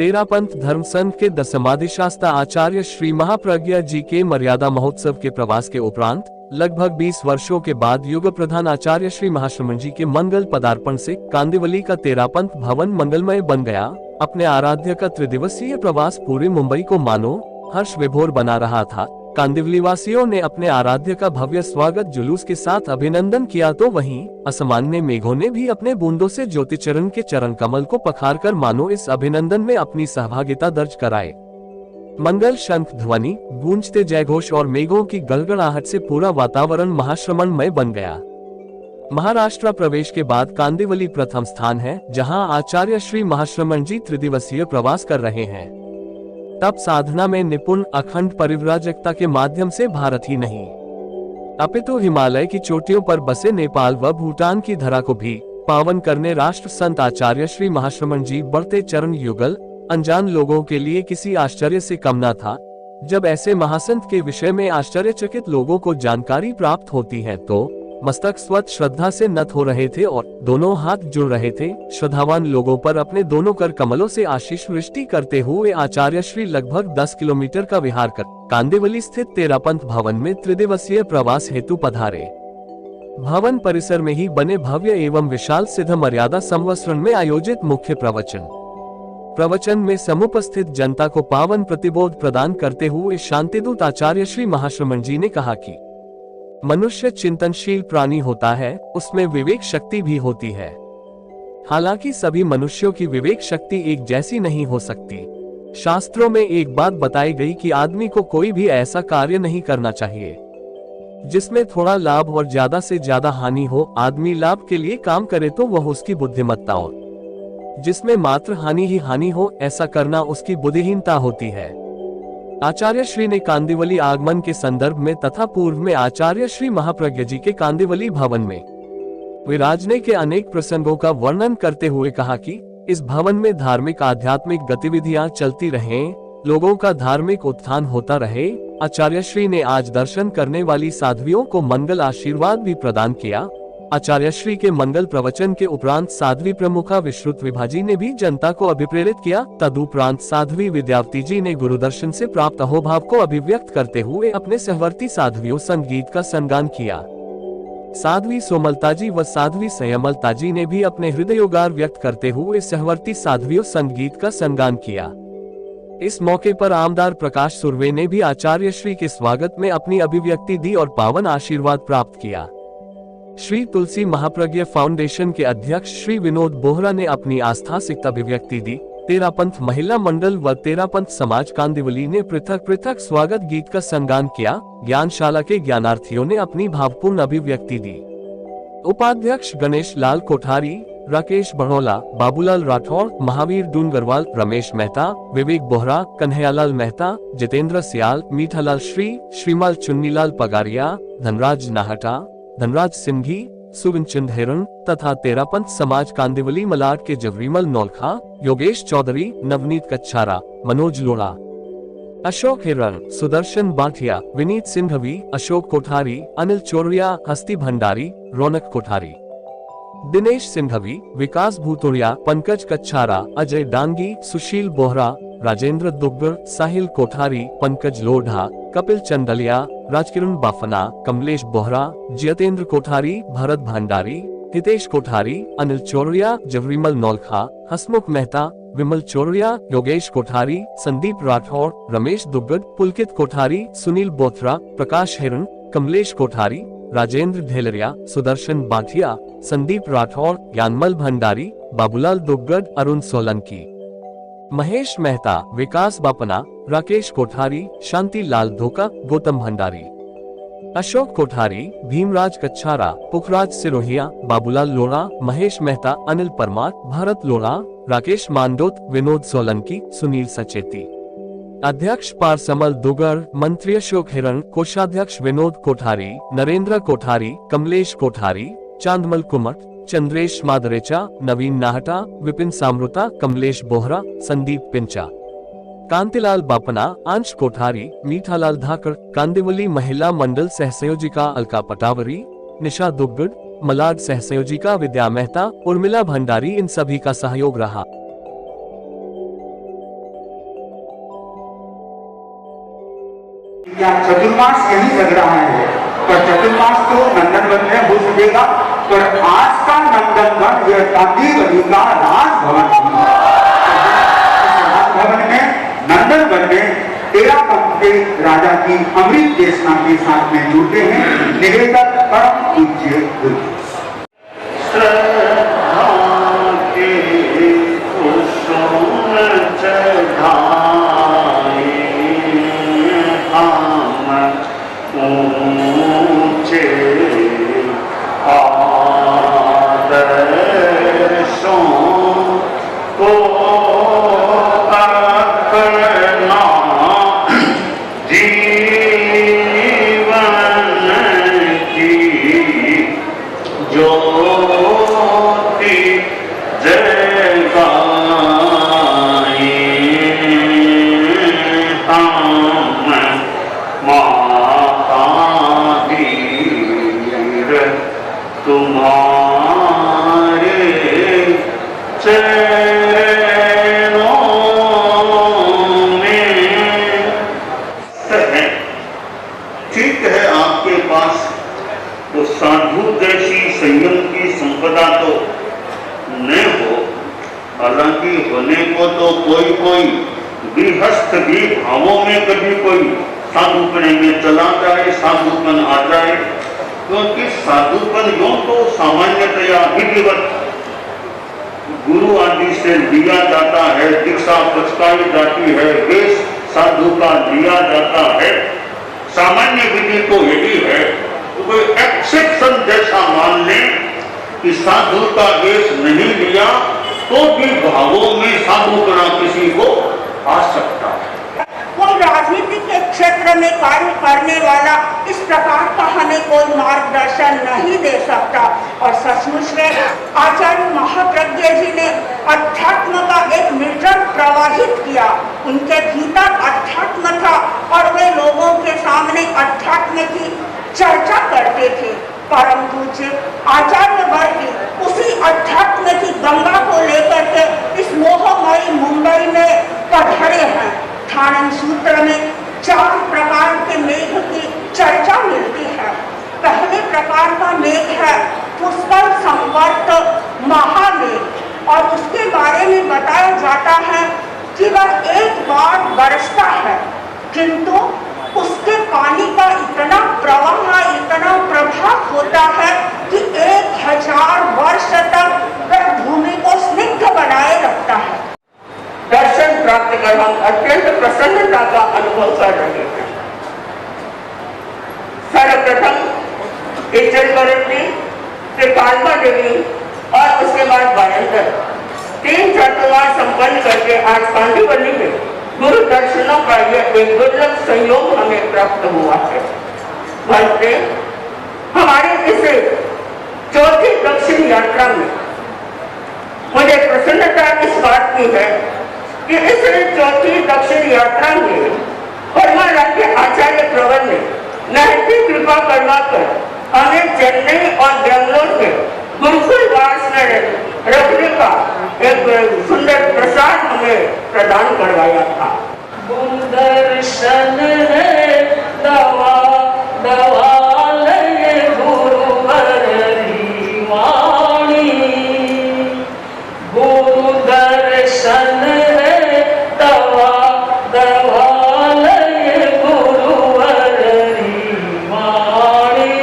तेरापंथ धर्म संघ के दशमाधिशास्ता आचार्य श्री महाप्रज्ञा जी के मर्यादा महोत्सव के प्रवास के उपरांत लगभग 20 वर्षों के बाद युग प्रधान आचार्य श्री महाश्रमण जी के मंगल पदार्पण से कांदिवली का तेरापंथ भवन मंगलमय बन गया। अपने आराध्य का त्रिदिवसीय प्रवास पूरे मुंबई को मानो हर्ष विभोर बना रहा था। कांदिवली वासियों ने अपने आराध्य का भव्य स्वागत जुलूस के साथ अभिनंदन किया, तो वहीं असामान्य मेघों ने भी अपने बूंदों से ज्योतिचरण के चरण कमल को पखारकर मानो इस अभिनंदन में अपनी सहभागिता दर्ज कराए। मंगल शंख ध्वनि, गूंजते जयघोष और मेघों की गड़गड़ाहट से पूरा वातावरण महाश्रमणमय बन गया। महाराष्ट्र प्रवेश के बाद कांदिवली प्रथम स्थान है, जहां आचार्य श्री महाश्रमण जी त्रिदिवसीय प्रवास कर रहे हैं। तप साधना में निपुण अखंड परिव्राजकता के माध्यम से भारत ही नहीं अपितु हिमालय की चोटियों पर बसे नेपाल व भूटान की धरा को भी पावन करने राष्ट्र संत आचार्य श्री महाश्रमण जी बढ़ते चरण युगल अनजान लोगों के लिए किसी आश्चर्य से कम न था। जब ऐसे महासंत के विषय में आश्चर्यचकित लोगों को जानकारी प्राप्त होती है तो मस्तक स्वत श्रद्धा से नत हो रहे थे और दोनों हाथ जुड़ रहे थे। श्रद्धावान लोगों पर अपने दोनों कर कमलों से आशीष वृष्टि करते हुए आचार्य श्री लगभग 10 किलोमीटर का विहार कर कांदिवली स्थित तेरापंथ भवन में त्रिदिवसीय प्रवास हेतु पधारे। भवन परिसर में ही बने भव्य एवं विशाल सिद्ध मर्यादा संवत्सरण में आयोजित मुख्य प्रवचन में समुपस्थित जनता को पावन प्रतिबोध प्रदान करते हुए शांतिदूत आचार्य श्री महाश्रमण जी ने कहा कि मनुष्य चिंतनशील प्राणी होता है, उसमें विवेक शक्ति भी होती है। हालांकि सभी मनुष्यों की विवेक शक्ति एक जैसी नहीं हो सकती। शास्त्रों में एक बात बताई गई कि आदमी को कोई भी ऐसा कार्य नहीं करना चाहिए जिसमें थोड़ा लाभ और ज्यादा से ज्यादा हानि हो। आदमी लाभ के लिए काम करे तो वह उसकी बुद्धिमत्ता हो, जिसमें मात्र हानि ही हानि हो ऐसा करना उसकी बुद्धिहीनता होती है। आचार्य श्री ने कांदिवली आगमन के संदर्भ में तथा पूर्व में आचार्य श्री महाप्रज्ञा जी के कांदिवली भवन में विराजने के अनेक प्रसंगों का वर्णन करते हुए कहा कि इस भवन में धार्मिक आध्यात्मिक गतिविधियां चलती रहें, लोगों का धार्मिक उत्थान होता रहे। आचार्य श्री ने आज दर्शन करने वाली साध्वियों को मंगल आशीर्वाद भी प्रदान किया। आचार्य श्री के मंगल प्रवचन के उपरांत साध्वी प्रमुखा विश्रुत विभाजी ने भी जनता को अभिप्रेरित किया। तदुपरांत साध्वी विद्यावती जी ने गुरुदर्शन से प्राप्त अहोभाव को अभिव्यक्त करते हुए अपने सहवर्ती साध्वियों संगीत का संगान किया। साध्वी सोमलता जी व साध्वी संयमलता जी ने भी अपने हृदयोगार व्यक्त करते हुए सहवर्ती साध्वियों संगीत का संगान किया। इस मौके पर आमदार प्रकाश सुर्वे ने भी आचार्य श्री के स्वागत में अपनी अभिव्यक्ति दी और पावन आशीर्वाद प्राप्त किया। श्री तुलसी महाप्रज्ञा फाउंडेशन के अध्यक्ष श्री विनोद बोहरा ने अपनी आस्था से अभिव्यक्ति दी। तेरापंथ महिला मंडल व तेरापंथ समाज कांदिवली ने पृथक पृथक स्वागत गीत का संगान किया। ज्ञानशाला के ज्ञानार्थियों ने अपनी भावपूर्ण अभिव्यक्ति दी। उपाध्यक्ष गणेश लाल कोठारी, राकेश बड़ौला, बाबूलाल राठौर, महावीर डूंगरवाल, रमेश मेहता, विवेक बोहरा, कन्हैयालाल मेहता, जितेंद्र सियाल, मीठालाल श्री, श्रीमाल चुन्नीलाल पगारिया, धनराज नाहटा, धनराज सिंघी, सुविनचंद हिरण तथा तेरापंथ समाज कांदिवली मलाड के जवरीमल नौलखा, योगेश चौधरी, नवनीत कच्छारा, मनोज लोड़ा, अशोक हिरण, सुदर्शन बाठिया, विनीत सिंघवी, अशोक कोठारी, अनिल चोरिया, हस्ती भंडारी, रौनक कोठारी, दिनेश सिंघवी, विकास भूतोड़िया, पंकज कच्छारा, अजय डांगी, सुशील बोहरा, राजेंद्र दुग्गर, साहिल कोठारी, पंकज लोढ़ा, कपिल चंदलिया, राजकिरण बाफना, कमलेश बोहरा, जितेंद्र कोठारी, भरत भंडारी, हितेश कोठारी, अनिल चोरिया, जवरीमल नौलखा, हसमुख मेहता, विमल चोरिया, योगेश कोठारी, संदीप राठौर, रमेश दुग्गड, पुलकित कोठारी, सुनील बोथरा, प्रकाश हिरण, कमलेश कोठारी, राजेंद्र ढेलरिया, सुदर्शन बाठिया, संदीप राठौर, ज्ञानमल भंडारी, बाबूलाल दुग्गड, अरुण सोलंकी, महेश मेहता, विकास बापना, राकेश कोठारी, शांति लाल धोका, गौतम भंडारी, अशोक कोठारी, भीमराज कच्छारा, पुखराज सिरोहिया, बाबूलाल लोड़ा, महेश मेहता, अनिल परमार, भारत लोड़ा, राकेश मांडोत, विनोद सोलंकी, सुनील सचेती, अध्यक्ष पारसमल दुगर, मंत्री अशोक हिरण, कोषाध्यक्ष विनोद कोठारी, नरेंद्र कोठारी, कमलेश कोठारी, चांदमल कुमट, चंद्रेश मादरेचा, नवीन नाहटा, विपिन सामरुता, कमलेश बोहरा, संदीप पिंचा, कांतिलाल बापना, अंश कोठारी, मीठालाल धाकड़, कांदिवली महिला मंडल सहसंयोजिका अलका पटावरी, निशा दुग्गड, मलाड सहसंयोजिका विद्या मेहता, उर्मिला भंडारी, इन सभी का सहयोग रहा। या चतुर्मास यही लग रहा है, पर चतुर्मास तो नंदनवन में हो सकेगा, पर आज का नंदनवन यह कांदीवली का राजभवन राजभवन में नंदनवन में 13 पंथ के राजा की अमृत देशना के साथ में जुड़ते हैं निवेदक परम पूज्य गुरु। ठीक है, आपके पास तो साधु जैसी संयम की संपदा तो न हो, हालांकि होने को तो कोई कोई गृहस्थ भी भावों में कभी कोई साधुपन में चला जाए, साधुपन आ जाए, क्योंकि साधुपन यूं तो सामान्यतया विधिवत गुरु आदि से लिया जाता है, दीक्षा पचकाई जाती है, वेश साधु का लिया जाता है, सामान्य विधि तो यही है। तो कोई एक्सेप्शन जैसा मान ले कि साधु का वेश नहीं लिया तो भी भावों में साधुपना किसी को आ सकता है। कोई राजनीति के क्षेत्र में कार्य करने वाला इस प्रकार का हमें कोई मार्गदर्शन नहीं दे सकता। और सचमुच में आचार्य महाप्रज्ञ जी ने अध्यात्म का एक मिश्रण प्रवाहित किया। उनके भीतर अध्यात्म था और वे लोगों के सामने अध्यात्म की चर्चा करते थे। परम पूज्य आचार्य वर्ग उसी अध्यात्म की गंगा को लेकर के इस मोहमयी मुंबई में पधरे हैं। ठाणन सूत्र में 4 प्रकार के मेघ की चर्चा मिलती है। पहले प्रकार का मेघ है पुष्कर संवर्त महामेघ, और उसके बारे में बताया जाता है कि वह एक बार बरसता है, किंतु उसके पानी का इतना प्रवाह, इतना प्रभाव होता है कि 1000 वर्ष तक वह भूमि को स्निग्ध बनाए रखता है। दर्शन प्राप्त कर हम अत्यंत प्रसन्नता का अनुभव कर रहे हैं। सर्वप्रथम इज्जतवरती, फिर कालका देवी और उसके बाद बायंदर 3 चतुर्मास संपन्न करके आज कांदीवली में गुरु दर्शनों का यह एक दुर्लभ संयोग हमें प्राप्त हुआ है। भक्ति हमारी इस चौथी दक्षिण यात्रा में मुझे प्रसन्नता इस बात की है कि इस चौथी दक्षिण यात्रा में परमाराध्य आचार्य प्रवर ने नैतिक कृपा करवाकर हमें चेन्नई और बेंगलोर में गुरुकुल वास में रखने का एक सुंदर प्रसाद हमें प्रदान करवाया था। दर्शन है दवा दवालय गुरुवर वाणी, गुरु दर्शन है दवा दवालय गुरुवर वाणी,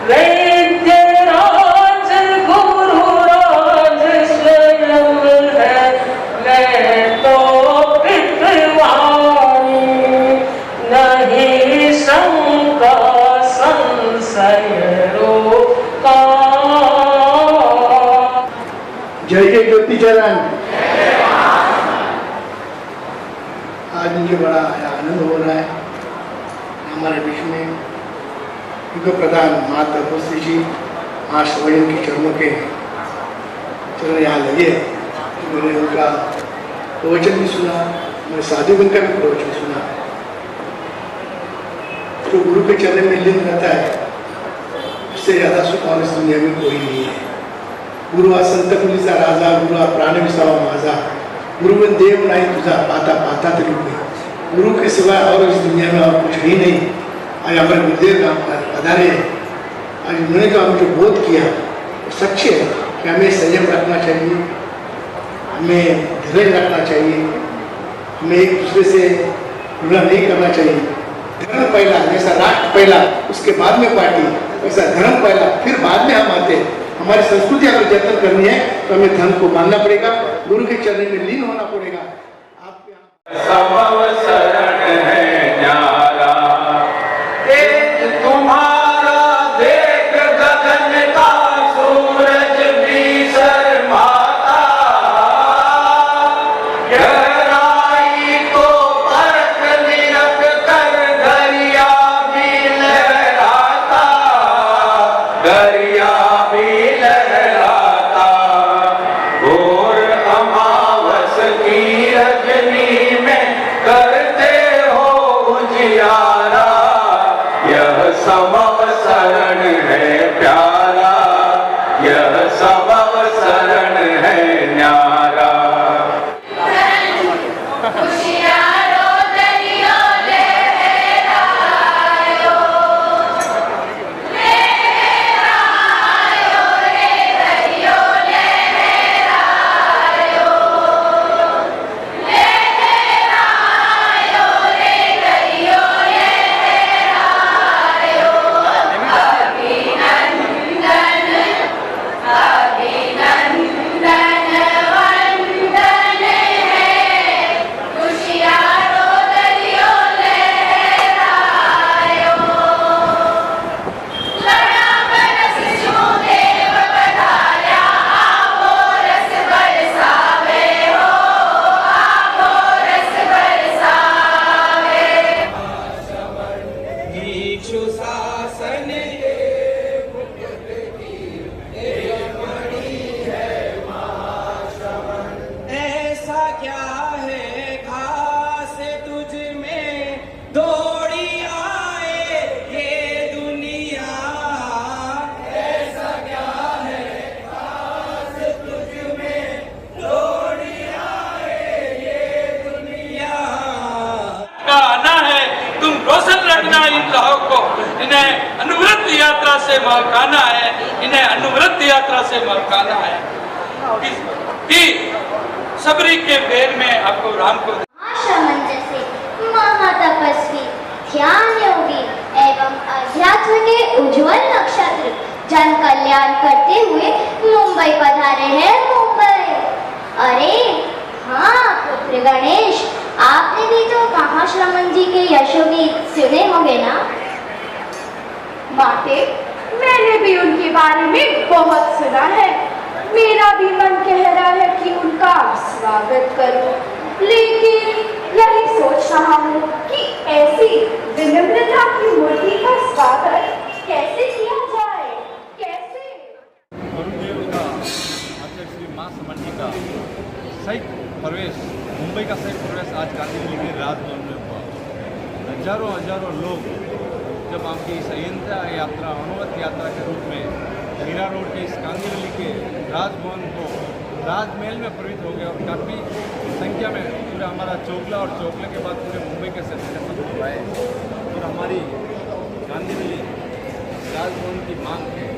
वैद्य राज गुरु राज स्वयं है, मैं तो पितवाणी नहीं शंका संशय रोका। जय जय ज्योति चरण। आज मुझे बड़ा आनंद हो रहा है हमारे बीच में युग प्रधान माता तपस्वी जी माँ स्वयं की चरणों के चरण यहाँ लगे। मैंने उनका प्रवचन भी सुना, मैं साधुगण का भी प्रवचन सुना। जो गुरु के चरण में लीन रहता है उससे ज्यादा सुख और इस दुनिया में कोई नहीं है। गुरु हा संत कुलीचा राजा, गुरु हा प्राण विसावा माझा, गुरु देव नाही तुझा पाता पाता तरी गुरु के सिवाय और इस दुनिया में और कुछ ही नहीं। आज हमारे गुरुदेव का पधारे हैं, आज उन्होंने जो हमें जो बोध किया वो सच है कि हमें संयम रखना चाहिए, हमें धैर्य रखना चाहिए, हमें एक दूसरे से तुलना नहीं करना चाहिए। धर्म पहला, जैसा राष्ट्र पहला उसके बाद में पार्टी, वैसा धर्म पहला फिर बाद में हम आते हैं। हमारी संस्कृति अगर जतन करनी है तो हमें धर्म को मानना पड़ेगा, गुरु के चरण में लीन होना पड़ेगा। सबव शरण है न्यारा, तेज तुम्हारा देख गगन का सूरज भी शर्माता, गहराई को परख निरख कर दरिया भी लहराता, दरिया भी लहराता। घोर अमावस की रजनी में करते हो उजियारा, यह सबव शरण है प्यारा, यह सबव शरण है न्यारा। इन्हें अनुव्रत यात्रा से महकाना है, इन्हें अनुव्रत यात्रा से महकाना है कि सबरी के बेर में आपको राम को महाश्रमण जैसे महातपस्वी, ध्यान योगी एवं अध्यात्म के उज्जवल नक्षत्र जन कल्याण करते हुए मुंबई पधारे हैं। मुंबई, अरे हाँ पुत्र गणेश, आपने भी तो महाश्रमण जी के यशोगीत सुने होंगे ना? माते, मैंने भी उनके बारे में बहुत सुना है। मेरा भी मन कह रहा है कि उनका स्वागत करूं, लेकिन यही सोच रहा हूँ कि ऐसी विनम्रता की मूर्ति का स्वागत कैसे किया जाए, कैसे? गुरुदेव का आचार्य श्री महासमण जी का सही प्रवेश, मुंबई का सही प्रवेश आज कांदिवली के राजभवन में हुआ। हजारों लोग जब आपकी संयंत्र यात्रा, अनुवत यात्रा के रूप में हीरा रोड के इस कांदिवली के राजभवन को राजमहल में प्रवेश हो गए और काफ़ी संख्या में पूरा हमारा चोकला और चोकले के बाद पूरे मुंबई के सदस्य सब आए और हमारी कांदिवली राजभवन की मांग है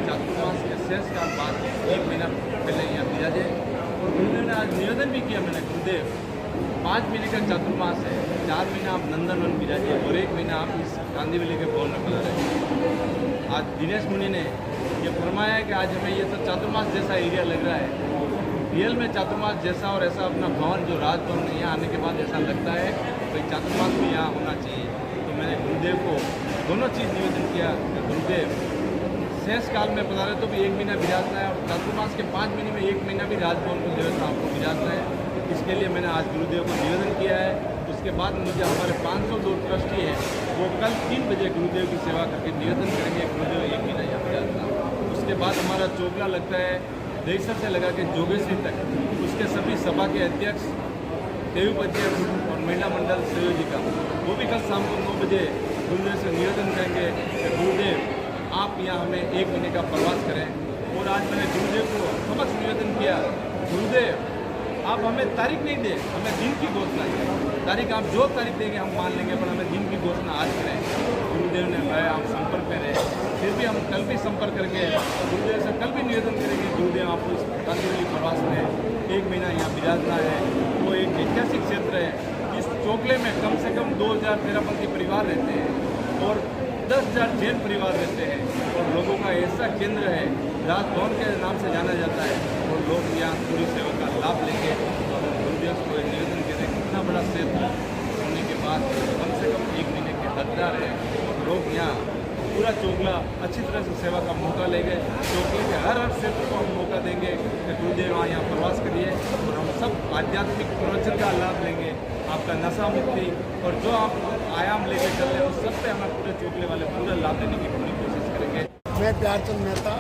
चातुर्मास के शेष का बाद 1 महीना पहले यहाँ विराजे और गुरुदेव ने आज निवेदन भी किया। मैंने गुरुदेव 5 महीने का चातुर्मास है, 4 महीना आप नंदनवन विराजिए और 1 महीना आप इस कांदिवली के भवन में पधारे। आज दिनेश मुनि ने ये फरमाया है कि आज हमें ये तो चातुर्मास जैसा एरिया लग रहा है, रियल में चातुर्मास जैसा और ऐसा अपना भवन जो राजभवन है यहाँ आने के बाद ऐसा लगता है भाई चातुर्मास भी यहाँ होना चाहिए। तो मैंने गुरुदेव को दोनों चीज़ निवेदन किया कि गुरुदेव शेष काल में पधारे तो भी 1 महीना विराजना है और चातुर्मास के 5 महीने में 1 महीना भी राजभवन को देवता आपको विराजना है। इसके लिए मैंने आज गुरुदेव को निवेदन किया है। उसके बाद मुझे हमारे 502 ट्रस्टी हैं वो कल 3 बजे गुरुदेव की सेवा करके निवेदन करेंगे गुरुदेव 1 महीना यहाँ विराजना। उसके बाद हमारा चोकला लगता है देसर से लगा के जोगेश्वरी तक, उसके सभी सभा के अध्यक्ष, देव अध्यक्ष और महिला मंडल संयोजिका वो भी कल शाम को 9 बजे गुरुदेव से निवेदन करेंगे कि गुरुदेव आप यहाँ हमें 1 महीने का प्रवास करें। और आज मैंने गुरुदेव को समक्ष निवेदन किया, गुरुदेव आप हमें तारीख नहीं दें, हमें दिन की घोषणा करें। तारीख आप जो तारीख देंगे हम मान लेंगे, पर हमें दिन की घोषणा आज करें। गुरुदेव ने भाई हम संपर्क में रहे, फिर भी हम कल भी संपर्क करके गुरुदेव से कल भी निवेदन करेंगे, गुरुदेव आपको इस कांदिवली प्रवास में 1 महीना यहाँ विराजना है। वो एक ऐतिहासिक क्षेत्र है। इस चौकले में कम से कम 2000 तेरापंथी परिवार रहते हैं और 10,000 जैन परिवार रहते हैं और लोगों का ऐसा केंद्र है, राजभवन के नाम से जाना जाता है और लोग यहाँ पूरी सेवा का लाभ लेंगे। और गुरुदेव को निवेदन करें, इतना बड़ा क्षेत्र होने के बाद कम से कम 1 महीने के हकदार हैं और लोग यहाँ पूरा चौकला अच्छी तरह से सेवा का मौका लेंगे। चौकले के हर क्षेत्र को हम मौका देंगे कि गुरुदेव यहाँ प्रवास करिए और हम सब आध्यात्मिक प्रवचन का लाभ लेंगे, आपका नशा मुक्ति और जो आप आयाम लेके चल रहे हो उस सब पे हमें पूरे चौकले वाले पूरा लाभ देने की पूरी कोशिश करेंगे। मैं प्यारचंद मेहता,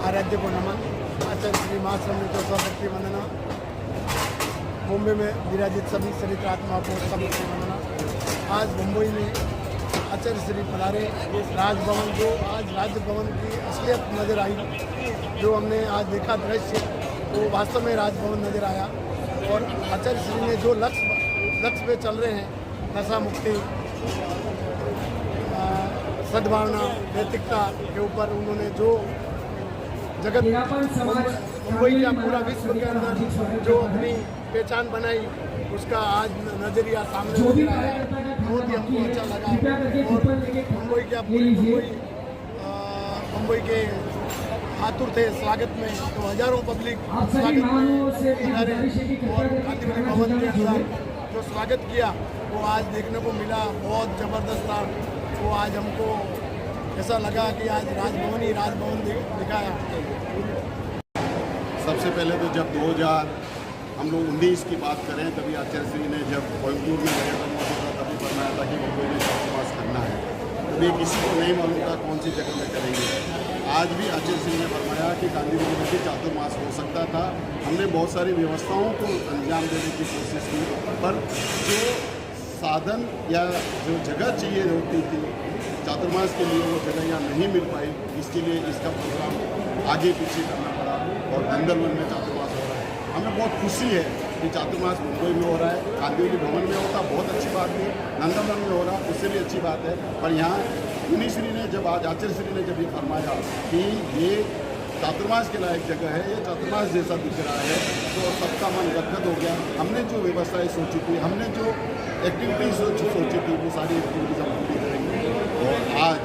आराध्य को नमन, आचार्य श्री महाश्रमणी को स्वभक्ति वंदना, मुंबई में विराजित सभी चरित्र आत्मा को स्वभक्ति वंदना। आज मुंबई में आचार्य श्री पधारे राजभवन, जो आज राजभवन की असलियत नज़र आई, जो हमने आज देखा दृश्य वो वास्तव में राजभवन नज़र आया। और आचार्य श्री ने जो लक्ष्य पे चल रहे हैं, नशा मुक्ति, सद्भावना, नैतिकता के ऊपर उन्होंने जो जगत मुंबई का पूरा विश्व के अंदर जो अपनी पहचान बनाई, उसका आज नजरिया सामने नजर आया। बहुत ही हमको अच्छा लगा और मुंबई का पूरी मुंबई के आतुर थे स्वागत में, तो हजारों पब्लिक स्वागत में और कांदिवली भवन के अंदर जो स्वागत किया वो आज देखने को मिला, बहुत ज़बरदस्त था। वो आज हमको ऐसा लगा कि आज राजभवन ही राजभवन दिखाया। सबसे पहले तो जब 2000 हम लोग 19 की बात करें, तभी आचार्य श्री ने जब कोयम्बटूर में गए तो मौजूद था, तभी फरमाया था कि मुंबई में चातुर्मास करना है। तभी किसी को नहीं मालूम था कौन सी जगह में करेंगे। आज भी आचार्य श्री ने फरमाया कि कांदिवली में भी चातुर्मास हो सकता था। हमने बहुत सारी व्यवस्थाओं को अंजाम देने की कोशिश की, पर जो साधन या जो जगह चाहिए होती थी चातुर्मास के लिए, वो जगह यहाँ नहीं मिल पाई। इसके लिए इसका प्रोग्राम आगे पीछे करना पड़ा और नंदनवन में चातुर्मास हो रहा है। हमें बहुत खुशी है कि चातुर्मास मुंबई में हो रहा है, कांदिवली भवन में होता बहुत अच्छी बात है, नंदनवन में हो रहा उससे भी अच्छी बात है। पर यहाँ मुनिश्री ने जब आज आचार्य श्री ने जब ये फरमाया कि ये चातुर्मास के लायक जगह है, ये चातुर्मास जैसा दिख रहा है, तो सबका मन गदगद हो गया। हमने जो व्यवस्थाएं सोची थी, हमने जो एक्टिविटीज़ सोची थी, वो सारी एक्टिविटीज़ हम पूरी करेंगे। और आज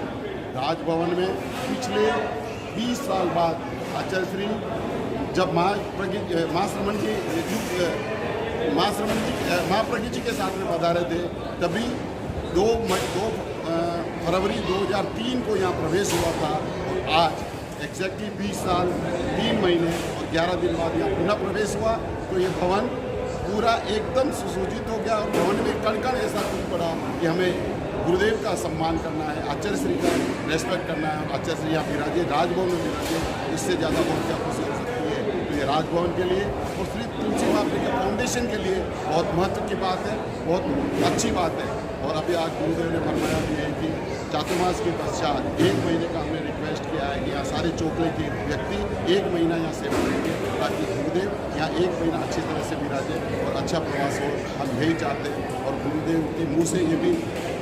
राजभवन में पिछले 20 साल बाद आचार्य श्री जब महाप्रज्ञ जी के साथ में पधारे थे, तभी 2 फरवरी 2003 को यहाँ प्रवेश हुआ था और आज एग्जैक्टली 20 साल 3 महीने और 11 दिन बाद यहाँ पुनः प्रवेश हुआ। तो ये भवन पूरा एकदम सुसज्जित हो गया और भवन में कण-कण ऐसा टूट पड़ा कि हमें गुरुदेव का सम्मान करना है, आचार्य श्री का रेस्पेक्ट करना है। आचार्य श्री यहाँ विराजे, राजभवन में विराजे, इससे ज़्यादा बहुत क्या खुशी हो सकती है। तो ये राजभवन के लिए और श्री तुलसी महाप्रज्ञ के फाउंडेशन के लिए बहुत महत्व की बात है, बहुत अच्छी बात है। और अभी आज गुरुदेव ने फरमाया भी है कि चातुर्मास के पश्चात 1 महीने का हमने रिक्वेस्ट किया है कि यहाँ सारे चौकले के व्यक्ति 1 महीना यहाँ सेवा करेंगे, ताकि गुरुदेव यहाँ 1 महीना अच्छी तरह से विराजे और अच्छा प्रवास हो। हम यही चाहते हैं और गुरुदेव के मुँह से ये भी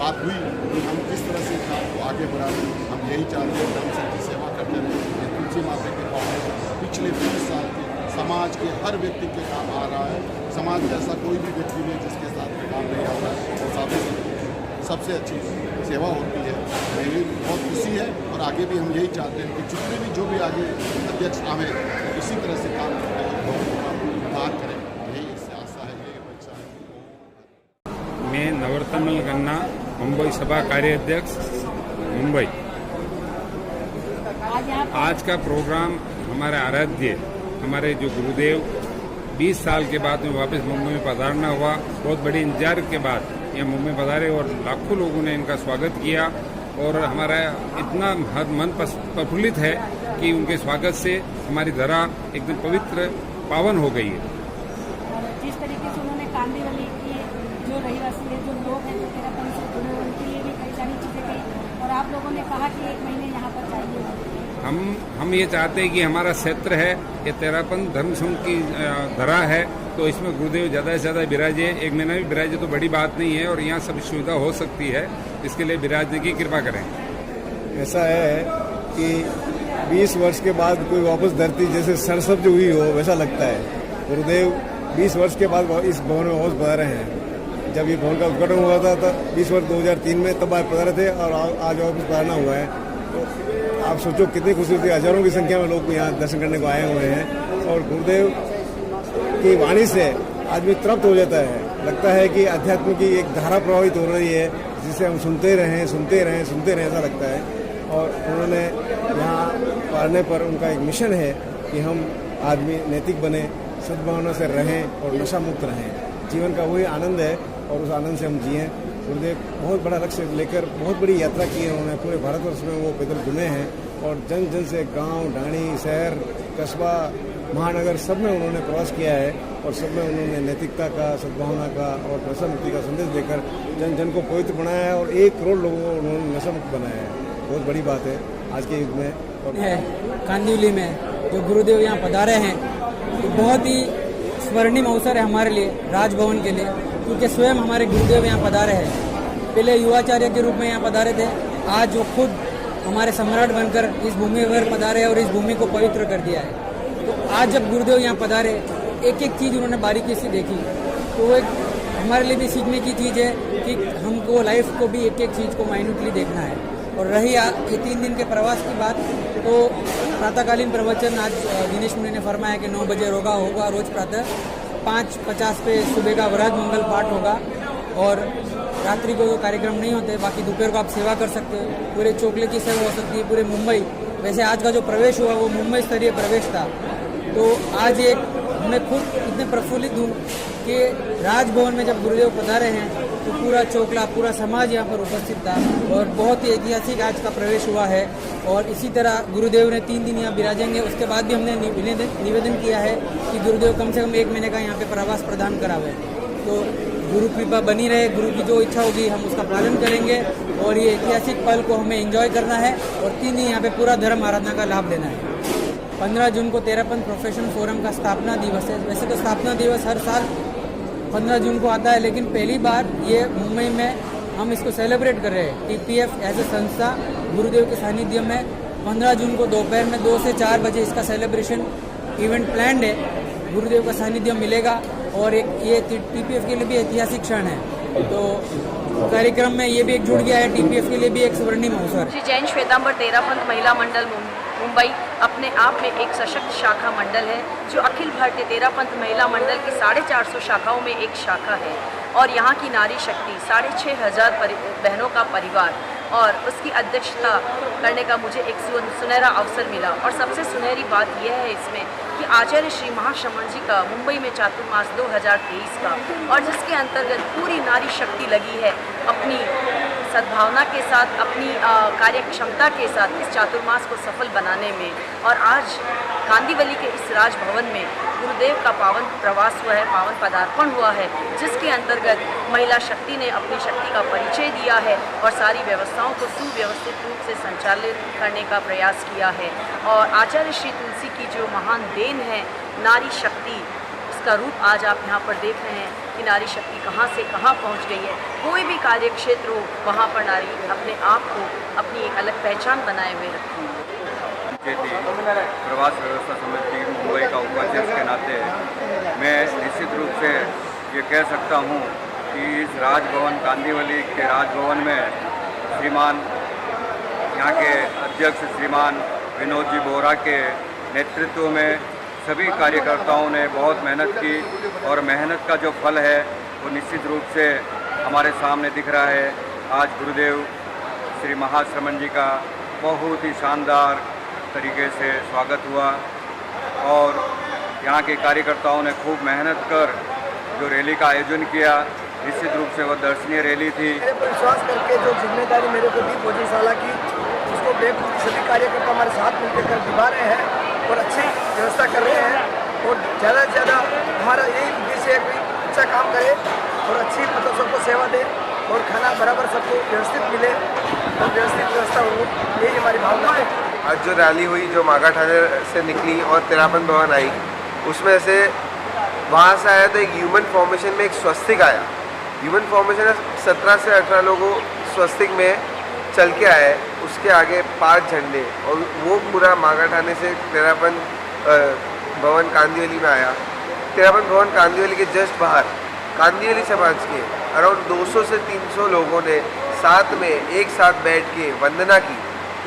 बात हुई कि हम किस तरह से काम को आगे बढ़ाएं। हम यही चाहते हैं कि हम सबकी सेवा करते रहें। ये तुलसी माता के फाउंडेशन पिछले 20 साल के समाज के हर व्यक्ति के काम आ रहा है। समाज में ऐसा कोई भी व्यक्ति नहीं जिसके साथ में काम नहीं आता है और साथ सबसे अच्छी सेवा होती है। मेरी बहुत खुशी है और आगे भी हम यही चाहते हैं कि जितने भी जो भी आगे अध्यक्ष आवे इसी तरह से काम करें और उद्धार करें, यही इससे आशा है, यही इच्छा है। मैं नवरतमल गन्ना, मुंबई सभा कार्याध्यक्ष मुंबई। आज का प्रोग्राम हमारे आराध्य, हमारे जो गुरुदेव 20 साल के बाद में वापस मुंबई में पधारना हुआ। बहुत बड़ी इंतजार के बाद यहाँ मुंबई पधारे और लाखों लोगों ने इनका स्वागत किया और हमारा इतना मन प्रफुल्लित है कि उनके स्वागत से हमारी धरा एकदम पवित्र पावन हो गई है। जिस तरीके से उन्होंने कांदिवली की जो रहवासी है, जो लोग हैं, जो तेरापन से जुड़े, उनके लिए भी कई सारी चीज़ें कही और आप लोगों ने कहा कि 1 महीने यहाँ पर चाहिए। हम ये चाहते हैं कि हमारा क्षेत्र है, ये तेरापंथ धर्म संघ की धरा है, तो इसमें गुरुदेव ज़्यादा से ज़्यादा विराजे। एक महीना भी विराजे तो बड़ी बात नहीं है, और यहाँ सब सुविधा हो सकती है, इसके लिए विराजने की कृपा करें। ऐसा है कि 20 वर्ष के बाद कोई वापस धरती जैसे सरसब्ज हुई हो वैसा लगता है। गुरुदेव 20 वर्ष के बाद इस भवन में वापस पधारे हैं। जब ये भवन का उद्घाटन हुआ था तब 20 वर्ष 2003 में तब पधारे थे, और आज वापस पधारना हुआ है। तो आप सोचो कितनी खुशी होती है। हजारों की संख्या में लोग यहाँ दर्शन करने को आए हुए हैं, और गुरुदेव की वाणी से आदमी तृप्त हो जाता है। लगता है कि अध्यात्म की एक धारा प्रभावित हो रही है, जिसे हम सुनते रहें ऐसा लगता है। और उन्होंने यहाँ पढ़ने पर उनका एक मिशन है कि हम आदमी नैतिक बने, सद्भावना से रहें और नशा मुक्त रहें। जीवन का वही आनंद है, और उस आनंद से हम जिएं। गुरुदेव बहुत बड़ा लक्ष्य लेकर बहुत बड़ी यात्रा की है उन्होंने। पूरे भारतवर्ष में वो पैदल घूमे हैं, और जन जन से गांव, ढाणी, शहर, कस्बा, महानगर सब में उन्होंने प्रवास किया है, और सब में उन्होंने नैतिकता का, सद्भावना का और नशा मुक्ति का संदेश देकर जन जन को पवित्र बनाया है, और 1 करोड़ लोगों को उन्होंने नशा मुक्त बनाया है। बहुत बड़ी बात है आज के युग में। है कांदिवली में जो गुरुदेव यहाँ पधारे हैं, तो बहुत ही स्वर्णिम अवसर है हमारे लिए, राजभवन के लिए, क्योंकि स्वयं हमारे गुरुदेव यहाँ पधारे हैं। पहले युवाचार्य के रूप में यहाँ पधारे थे, आज वो खुद हमारे सम्राट बनकर इस भूमि पर पधारे और इस भूमि को पवित्र कर दिया है। तो आज जब गुरुदेव यहाँ पधारे, एक एक चीज़ उन्होंने बारीकी से देखी, तो एक हमारे लिए भी सीखने की चीज़ है कि हमको लाइफ को भी एक एक चीज़ को माइन्यूटली देखना है। और रही ये 3 दिन के प्रवास की बात, तो प्रातःकालीन प्रवचन आज दिनेश मुनि ने फरमाया कि 9 बजे होगा रोज प्रातः 5:50 पे सुबह का वराज मंगल पाठ होगा, और रात्रि को तो कार्यक्रम नहीं होते, बाकी दोपहर को आप सेवा कर सकते हो। पूरे चोकले की सेवा हो सकती है, पूरे मुंबई। वैसे आज का जो प्रवेश हुआ वो मुंबई स्तरीय प्रवेश था। तो आज एक मैं खुद इतने प्रफुल्लित हूँ कि राजभवन में जब गुरुदेव पधारे हैं तो पूरा चोकला, पूरा समाज यहाँ पर उपस्थित था, और बहुत ही ऐतिहासिक आज का प्रवेश हुआ है। और इसी तरह गुरुदेव ने 3 दिन यहाँ विराजेंगे। उसके बाद भी हमने निवेदन किया है कि गुरुदेव कम से कम 1 महीने का यहाँ पे प्रवास प्रदान करावे। तो गुरु कृपा बनी रहे, गुरु की जो इच्छा होगी हम उसका पालन करेंगे, और ये ऐतिहासिक पल को हमें एंजॉय करना है, और 3 दिन यहाँ पे पूरा धर्म आराधना का लाभ लेना है। 15 जून को तेरापंथ प्रोफेशनल फोरम का स्थापना दिवस है। वैसे तो स्थापना दिवस हर साल 15 जून को आता है, लेकिन पहली बार ये मुंबई में हम इसको सेलिब्रेट कर रहे हैं। TPF एज ए संस्था गुरुदेव के सानिध्य में 15 जून को दोपहर में 2 से 4 बजे इसका सेलिब्रेशन इवेंट प्लान्ड है। गुरुदेव का सानिध्य मिलेगा, और एक ये TPF के लिए भी ऐतिहासिक क्षण है। तो कार्यक्रम में ये भी एक जुड़ गया है, TPF के लिए भी एक स्वर्णिम अवसर। श्री जैन श्वेतांबर तेरापंथ महिला मंडल मुंबई अपने आप में एक सशक्त शाखा मंडल है, जो अखिल भारतीय तेरापंथ महिला मंडल की 450 शाखाओं में एक शाखा है। और यहाँ की नारी शक्ति 6500 बहनों का परिवार, और उसकी अध्यक्षता करने का मुझे एक सुनहरा अवसर मिला। और सबसे सुनहरी बात यह है इसमें कि आचार्य श्री महाश्रमण जी का मुंबई में चातुर्मास 2023 का, और जिसके अंतर्गत पूरी नारी शक्ति लगी है अपनी सद्भावना के साथ, अपनी कार्य क्षमता के साथ इस चातुर्मास को सफल बनाने में। और आज कांदिवली के इस राजभवन में गुरुदेव का पावन प्रवास हुआ है, पावन पदार्पण हुआ है, जिसके अंतर्गत महिला शक्ति ने अपनी शक्ति का परिचय दिया है और सारी व्यवस्थाओं को सुव्यवस्थित रूप से संचालित करने का प्रयास किया है। और आचार्य श्री तुलसी की जो महान देन है नारी शक्ति, उसका रूप आज आप यहाँ पर देख रहे हैं कि नारी शक्ति कहाँ से कहाँ पहुँच गई है। कोई भी कार्य क्षेत्र हो, वहाँ पर नारी अपने आप को अपनी एक अलग पहचान बनाए हुए रखती है। प्रवास व्यवस्था समिति मुंबई का उपाध्यक्ष के नाते मैं निश्चित रूप से ये कह सकता हूँ कि इस राजभवन कांदिवली के राजभवन में श्रीमान यहाँ के अध्यक्ष श्रीमान विनोद जी बोरा के नेतृत्व में सभी कार्यकर्ताओं ने बहुत मेहनत की, और मेहनत का जो फल है वो निश्चित रूप से हमारे सामने दिख रहा है। आज गुरुदेव श्री महाश्रमण जी का बहुत ही शानदार तरीके से स्वागत हुआ, और यहाँ के कार्यकर्ताओं ने खूब मेहनत कर जो रैली का आयोजन किया, निश्चित रूप से वह दर्शनीय रैली थी। मेरे पर विश्वास करके जो जिम्मेदारी मेरे को दी भोजनशाला की, उसको बेखूबी सभी कार्यकर्ता हमारे साथ मिलकर कर निभा रहे हैं और अच्छी व्यवस्था कर रहे हैं। और ज़्यादा से ज़्यादा हमारा यही उद्देश्य है कि अच्छा काम करे और अच्छी मतलब सबको सेवा दे, और खाना बराबर सबको व्यवस्थित मिले और व्यवस्थित व्यवस्था हो, यही हमारी भावना है। आज जो रैली हुई, जो मागा ठाणे से निकली और तेरापंथ भवन आई, उसमें से वहाँ से आया तो एक ह्यूमन फॉर्मेशन में एक स्वस्तिक आया। ह्यूमन फॉर्मेशन 17 से 18 लोगों स्वस्तिक में चल के आए, उसके आगे 5 झंडे, और वो पूरा मागा ठाणे से तेरापंथ भवन कांदिवली में आया। तेरापंथ भवन कांदिवली के जस्ट बाहर कांदिवली समाज के अराउंड 200 से 300 लोगों ने साथ में एक साथ बैठ के वंदना की।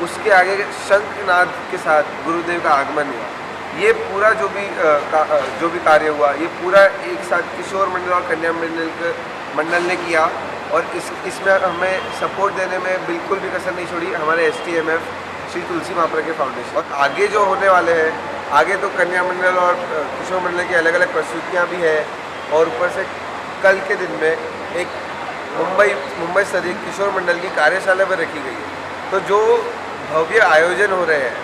उसके आगे शंखनाद के साथ गुरुदेव का आगमन हुआ। ये पूरा जो भी कार्य हुआ, ये पूरा एक साथ किशोर मंडल और कन्या मंडल ने किया, और इसमें हमें सपोर्ट देने में बिल्कुल भी कसर नहीं छोड़ी हमारे STMF श्री तुलसी महाप्रज्ञा फाउंडेशन। और आगे जो होने वाले हैं, आगे तो कन्या मंडल और किशोर मंडल की अलग अलग प्रस्तुतियाँ भी हैं, और ऊपर से कल के दिन में एक मुंबई स्तरीय किशोर मंडल की कार्यशाला पर रखी गई है। तो जो भव्य आयोजन हो रहे हैं,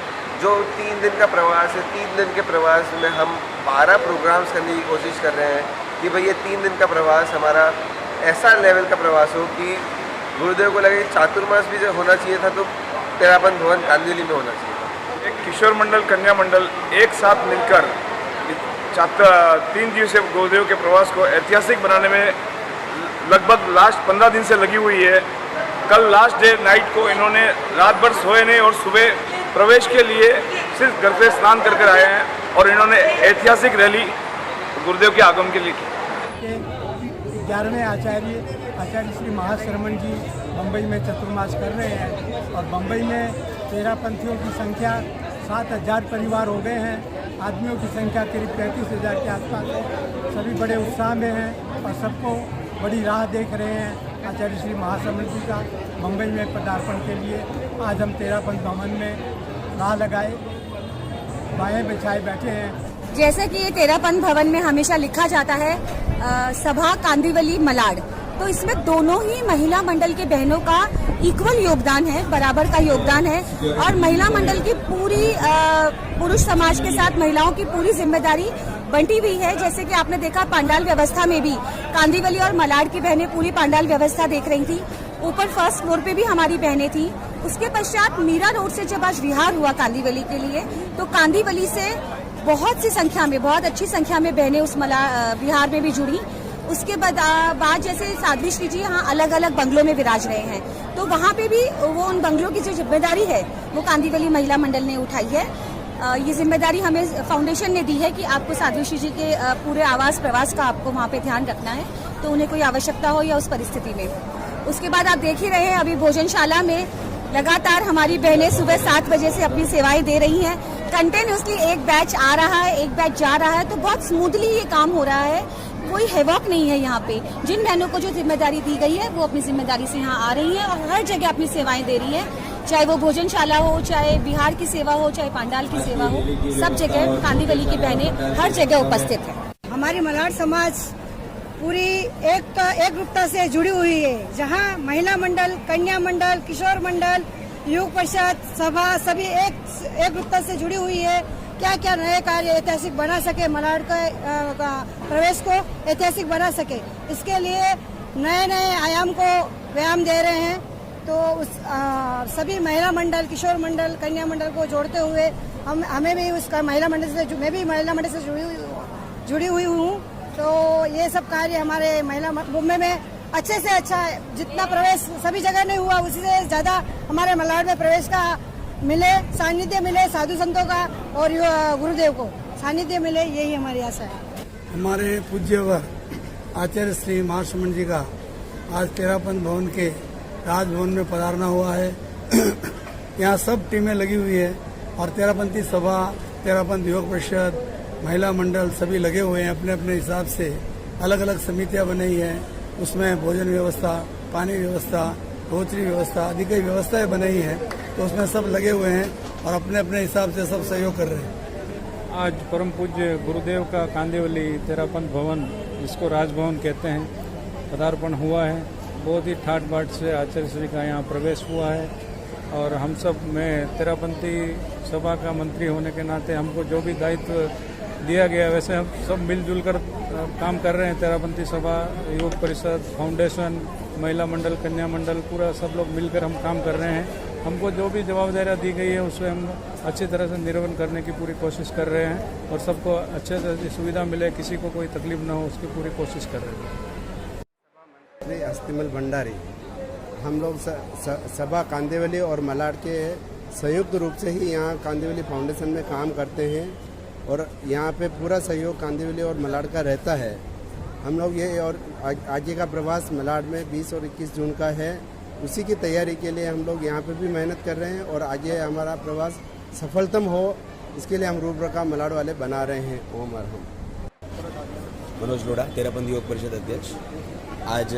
जो 3 दिन का प्रवास है, 3 दिन के प्रवास में हम 12 प्रोग्राम्स करने की कोशिश कर रहे हैं कि भाई ये 3 दिन का प्रवास हमारा ऐसा लेवल का प्रवास हो कि गुरुदेव को लगे चातुर्मास भी जो होना चाहिए था तो तेरापंथ भवन कांदिवली में होना चाहिए। एक किशोर मंडल, कन्या मंडल एक साथ मिलकर 3 दिवसीय गुरुदेव के प्रवास को ऐतिहासिक बनाने में लगभग लास्ट 15 दिन से लगी हुई है। कल लास्ट डे नाइट को इन्होंने रात भर सोए नहीं और सुबह प्रवेश के लिए सिर्फ घर पे स्नान कर कर आए हैं, और इन्होंने ऐतिहासिक रैली गुरुदेव के आगमन के लिए की। 11वें आचार्य श्री महाश्रमण जी बम्बई में चतुर्मास कर रहे हैं, और बम्बई में तेरापंथियों की संख्या 7,000 परिवार हो गए हैं। आदमियों की संख्या करीब 35,000 के आसपास है। सभी बड़े उत्साह में हैं और सबको बड़ी राह देख रहे हैं आचार्य श्री महाश्रमण जी का बम्बई में पदार्पण के लिए। आज हम तेरापंथ भवन में राह लगाए, बाएं बिछाए बैठे हैं। जैसे कि ये तेरापंथ भवन में हमेशा लिखा जाता है सभा कांदिवली मलाड, तो इसमें दोनों ही महिला मंडल के बहनों का इक्वल योगदान है, बराबर का योगदान है, और महिला मंडल की पूरी पुरुष समाज के साथ महिलाओं की पूरी जिम्मेदारी बंटी हुई है। जैसे कि आपने देखा पांडाल व्यवस्था में भी कांदिवली और मलाड की बहनें पूरी पांडाल व्यवस्था देख रही थी। ऊपर फर्स्ट फ्लोर पे भी हमारी बहनें थी। उसके पश्चात मीरा रोड से जब आज विहार हुआ कांदिवली के लिए, तो कांदिवली से बहुत सी संख्या में, बहुत अच्छी संख्या में बहनें उस विहार में भी जुड़ी। उसके बाद जैसे साध्वी श्री जी यहाँ अलग अलग बंगलों में विराज रहे हैं, तो वहाँ पे भी वो उन बंगलों की जो जिम्मेदारी है वो कांदिवली महिला मंडल ने उठाई है। ये जिम्मेदारी हमें फाउंडेशन ने दी है कि आपको साध्वी श्री जी के पूरे आवास प्रवास का आपको वहाँ पे ध्यान रखना है, तो उन्हें कोई आवश्यकता हो या उस परिस्थिति में। उसके बाद आप देख ही रहे हैं अभी भोजनशाला में लगातार हमारी बहनें सुबह 7 बजे से अपनी सेवाएं दे रही हैं। कंटिन्यूसली एक बैच आ रहा है, एक बैच जा रहा है, तो बहुत स्मूथली ये काम हो रहा है। कोई हैवॉक नहीं है यहाँ पे। जिन बहनों को जो जिम्मेदारी दी गई है वो अपनी जिम्मेदारी से यहाँ आ रही हैं और हर जगह अपनी सेवाएं दे रही हैं, चाहे वो भोजनशाला हो, चाहे बिहार की सेवा हो, चाहे पांडाल की सेवा हो, सब जगह कांदिवली की बहनें हर जगह उपस्थित है। हमारी मलाड समाज पूरी एकरूपता से जुड़ी हुई है, जहाँ महिला मंडल, कन्या मंडल, किशोर मंडल, युग परिषद, सभा सभी एक रूपता से जुड़ी हुई है। क्या क्या नए कार्य ऐतिहासिक बना सके, मलाड का प्रवेश को ऐतिहासिक बना सके, इसके लिए नए नए आयाम को व्यायाम दे रहे हैं। तो सभी महिला मंडल, किशोर मंडल, कन्या मंडल को जोड़ते हुए हमें भी उसका महिला मंडल से, मैं भी महिला मंडल से जुड़ी हुई हूँ। तो ये सब कार्य हमारे महिला मुंबई में अच्छे से अच्छा जितना प्रवेश सभी जगह नहीं हुआ, उसी से ज़्यादा हमारे मलाड में प्रवेश का मिले, सानिध्य मिले, साधु संतों का और गुरुदेव को सानिध्य मिले, यही हमारी आशा है। हमारे पूज्य आचार्य श्री महाश्रमण जी का आज तेरापंथ भवन के राजभवन में पधारना हुआ है। यहाँ सब टीमें लगी हुई है और तेरापंथी सभा, तेरापंथ युवक परिषद, महिला मंडल सभी लगे हुए हैं। अपने अपने हिसाब से अलग अलग समितियाँ बनाई हैं, उसमें भोजन व्यवस्था, पानी व्यवस्था, रोचरी व्यवस्था आदि कई व्यवस्थाएं बनाई हैं, तो उसमें सब लगे हुए हैं और अपने अपने हिसाब से सब सहयोग कर रहे हैं। आज परम पूज्य गुरुदेव का कांदिवली तेरापंथ भवन, जिसको राजभवन कहते हैं, पदार्पण हुआ है। बहुत ही ठाट बाट से आचार्य श्री का यहाँ प्रवेश हुआ है और हम सब, मैं तेरापंथी सभा का मंत्री होने के नाते हमको जो भी दायित्व दिया गया वैसे हम सब मिलजुल कर काम कर रहे हैं। तेरापंथी सभा, युवक परिषद, फाउंडेशन, महिला मंडल, कन्या मंडल, पूरा सब लोग मिलकर हम काम कर रहे हैं। हमको जो भी जवाबदारियाँ दी गई है उसमें हम अच्छी तरह से निर्वहन करने की पूरी कोशिश कर रहे हैं और सबको अच्छे से सुविधा मिले, किसी को कोई तकलीफ ना हो, उसकी पूरी कोशिश कर रहे हैं। श्री अस्तिमल भंडारी, हम लोग सभा कांदिवली और मलाड के संयुक्त रूप से ही यहाँ कांदिवली फाउंडेशन में काम करते हैं और यहाँ पे पूरा सहयोग कांदिवली और मलाड का रहता है। हम लोग ये और आगे का प्रवास मलाड में 20 और 21 जून का है, उसी की तैयारी के लिए हम लोग यहाँ पे भी मेहनत कर रहे हैं और आगे हमारा प्रवास सफलतम हो, इसके लिए हम रूपरेखा मलाड वाले बना रहे हैं। ओम अरहम। मनोज लोढ़ा, तेरापंथ योग परिषद अध्यक्ष। आज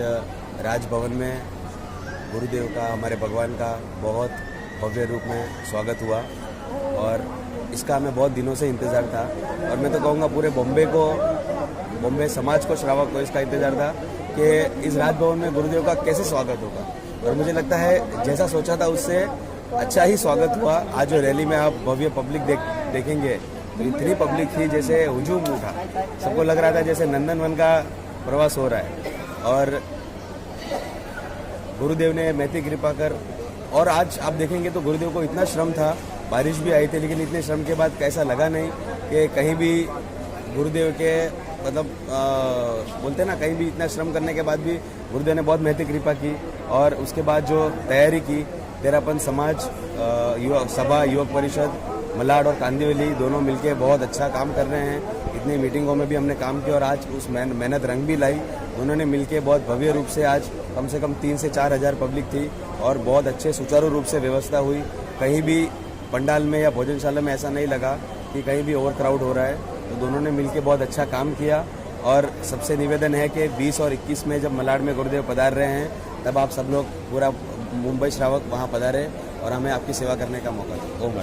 राजभवन में गुरुदेव का, हमारे भगवान का बहुत भव्य रूप में स्वागत हुआ और इसका हमें बहुत दिनों से इंतज़ार था और मैं तो कहूँगा पूरे बॉम्बे समाज को, श्रावक को इसका इंतज़ार था कि इस राजभवन में गुरुदेव का कैसे स्वागत होगा और मुझे लगता है जैसा सोचा था उससे अच्छा ही स्वागत हुआ। आज जो रैली में आप भव्य पब्लिक देखेंगे तो इतनी पब्लिक थी जैसे हुजूम उठा, सबको लग रहा था जैसे नंदनवन का प्रवास हो रहा है और गुरुदेव ने महती कृपा कर। और आज आप देखेंगे तो गुरुदेव को इतना श्रम था, बारिश भी आई थी लेकिन इतने श्रम के बाद ऐसा लगा नहीं कि कहीं भी गुरुदेव के मतलब बोलते ना, कहीं भी इतना श्रम करने के बाद भी गुरुदेव ने बहुत महती कृपा की और उसके बाद जो तैयारी की, तेरापंथ समाज, सभा, युवक परिषद, मलाड और कांदिवली दोनों मिलके बहुत अच्छा काम कर रहे हैं। इतनी मीटिंगों में भी हमने काम किया और आज उस मेहनत रंग भी लाई। उन्होंने मिलके बहुत भव्य रूप से आज कम से कम 3 से 4 हज़ार पब्लिक थी और बहुत अच्छे सुचारू रूप से व्यवस्था हुई। कहीं भी पंडाल में या भोजनशाला में ऐसा नहीं लगा कि कहीं भी ओवर क्राउड हो रहा है। तो दोनों ने मिलके बहुत अच्छा काम किया और सबसे निवेदन है कि 20 और 21 में जब मलाड में गुरुदेव पधार रहे हैं तब आप सब लोग पूरा मुंबई श्रावक वहाँ पधारें और हमें आपकी सेवा करने का मौका दें। ओम